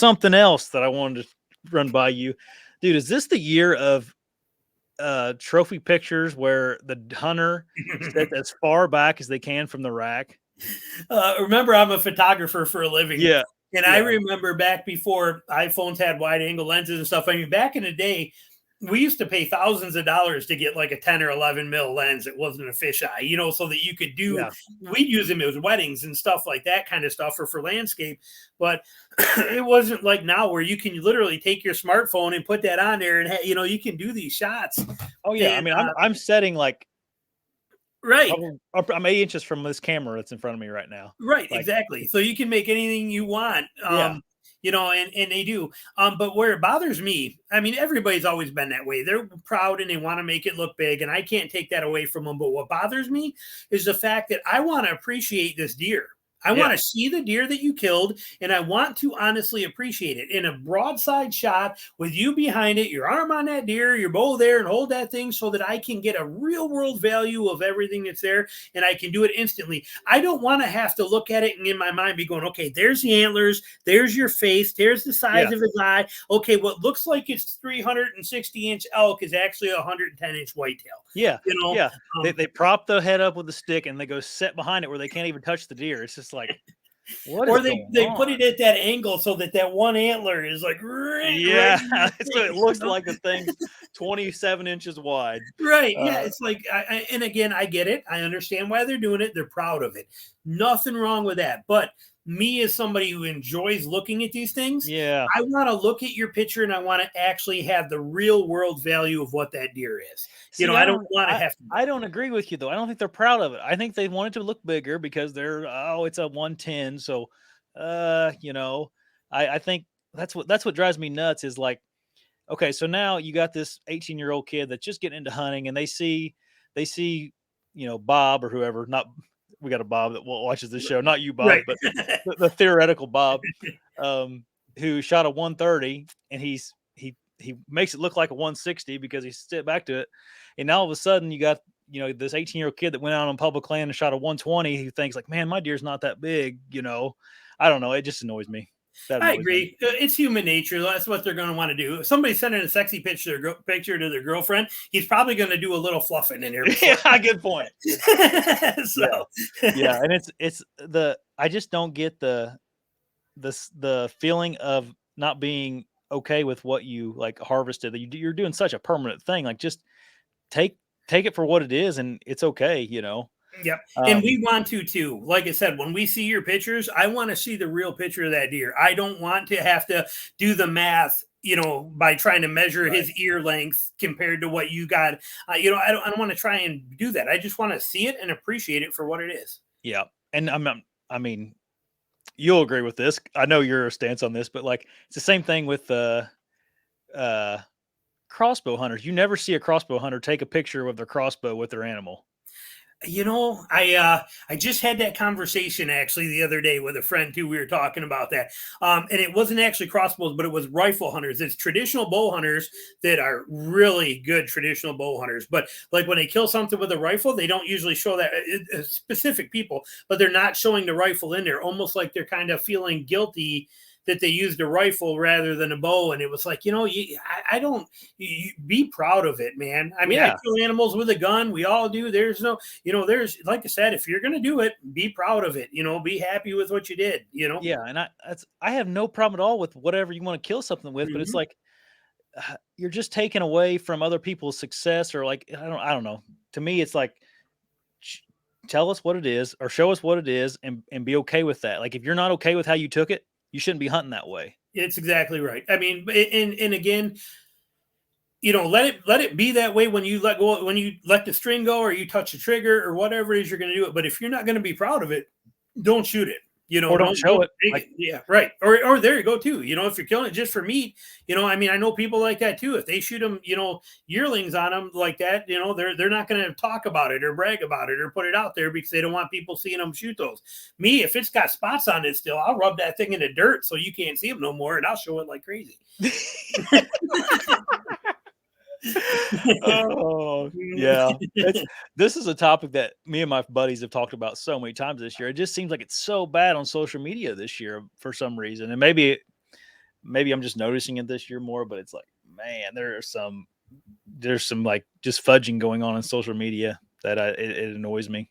something else that I wanted to run by you, dude. Is this the year of trophy pictures where the hunter sits as far back as they can from the rack? Remember, I'm a photographer for a living. Yeah, And I yeah, remember back before iPhones had wide angle lenses and stuff. I mean, back in the day, we used to pay thousands of dollars to get like a 10 or 11 mil lens. It wasn't a fisheye, so that you could do, yeah, we'd use them as weddings and stuff like that kind of stuff for landscape. But it wasn't like now where you can literally take your smartphone and put that on there and, you can do these shots. oh yeah. I And, mean, I'm setting like right. probably I'm 8 inches from this camera that's in front of me right now. Right, Like, exactly. So you can make anything you want. yeah, And they do. But where it bothers me, I mean, everybody's always been that way. They're proud and they want to make it look big, and I can't take that away from them. But what bothers me is the fact that I want to appreciate this deer. I yeah, want to see the deer that you killed, and I want to honestly appreciate it. In a broadside shot with you behind it, your arm on that deer, your bow there, and hold that thing so that I can get a real world value of everything that's there, and I can do it instantly. I don't want to have to look at it and in my mind be going, okay, there's the antlers, there's your face, there's the size yeah, of his eye. Okay, what looks like it's 360-inch elk is actually a 110-inch whitetail. yeah, You know, yeah. They prop the head up with the stick and they go set behind it where they can't even touch the deer. It's just like, what is or going they on? put it at that angle so that one antler is like Yeah, right so it looks like the thing's 27 inches wide. right. Yeah, it's like, and again, I get it. I understand why they're doing it. They're proud of it. Nothing wrong with that. But me, as somebody who enjoys looking at these things, Yeah. I want to look at your picture and I want to actually have the real world value of what that deer is. See, I don't want to have to. I don't agree with you though. I don't think they're proud of it. I think they want it to look bigger because it's a 110. So, I think that's what drives me nuts is like, okay, so now you got this 18-year-old kid that's just getting into hunting and they see, Bob or whoever, not, we got a Bob that watches this show, not you, Bob, Right. but the theoretical Bob, who shot a 130 and he makes it look like a 160 because he stepped back to it. And now all of a sudden you got, this 18-year-old kid that went out on public land and shot a 120 who thinks like, man, my deer's not that big, I don't know. It just annoys me. I agree. It's human nature. That's what they're going to want to do. If somebody's sending a sexy picture to their girlfriend, he's probably going to do a little fluffing in there. Yeah, good point. So yeah, and I just don't get the feeling of not being okay with what you like harvested. That you're doing such a permanent thing. Like just take it for what it is, and it's okay. Yep. And we want to too. Like I said, when we see your pictures, I want to see the real picture of that deer. I don't want to have to do the math, by trying to measure his ear length compared to what you got. I don't want to try and do that. I just want to see it and appreciate it for what it is. Yeah. And I mean, you'll agree with this. I know your stance on this, but like it's the same thing with crossbow hunters. You never see a crossbow hunter take a picture of their crossbow with their animal. I just had that conversation actually the other day with a friend too. We were talking about that, and it wasn't actually crossbows, but it was rifle hunters. It's traditional bow hunters that are really good traditional bow hunters. But like when they kill something with a rifle, they don't usually show that specific people, but they're not showing the rifle in there, almost like they're kind of feeling guilty that they used a rifle rather than a bow. And it was like, I don't, be proud of it, man. I mean, I kill animals with a gun. We all do. There's no, there's, like I said, if you're going to do it, be proud of it, be happy with what you did, Yeah. And I have no problem at all with whatever you want to kill something with, but it's like, you're just taking away from other people's success or like, I don't know. To me, it's like, tell us what it is or show us what it is and be okay with that. Like if you're not okay with how you took it, you shouldn't be hunting that way. It's exactly right. I mean, and again, let it be that way when you let go, when you let the string go or you touch the trigger or whatever it is you're going to do it. But if you're not going to be proud of it, don't shoot it. Or don't show it. Like, yeah, right. Or there you go too. If you're killing it just for meat, I mean, I know people like that too. If they shoot them, yearlings on them like that, they're not going to talk about it or brag about it or put it out there because they don't want people seeing them shoot those. Me, if it's got spots on it still, I'll rub that thing in the dirt so you can't see them no more, and I'll show it like crazy. Oh yeah, this is a topic that me and my buddies have talked about so many times this year. It just seems like it's so bad on social media this year for some reason, and maybe maybe I'm just noticing it this year more, but it's like, man, there's some like just fudging going on social media that it annoys me.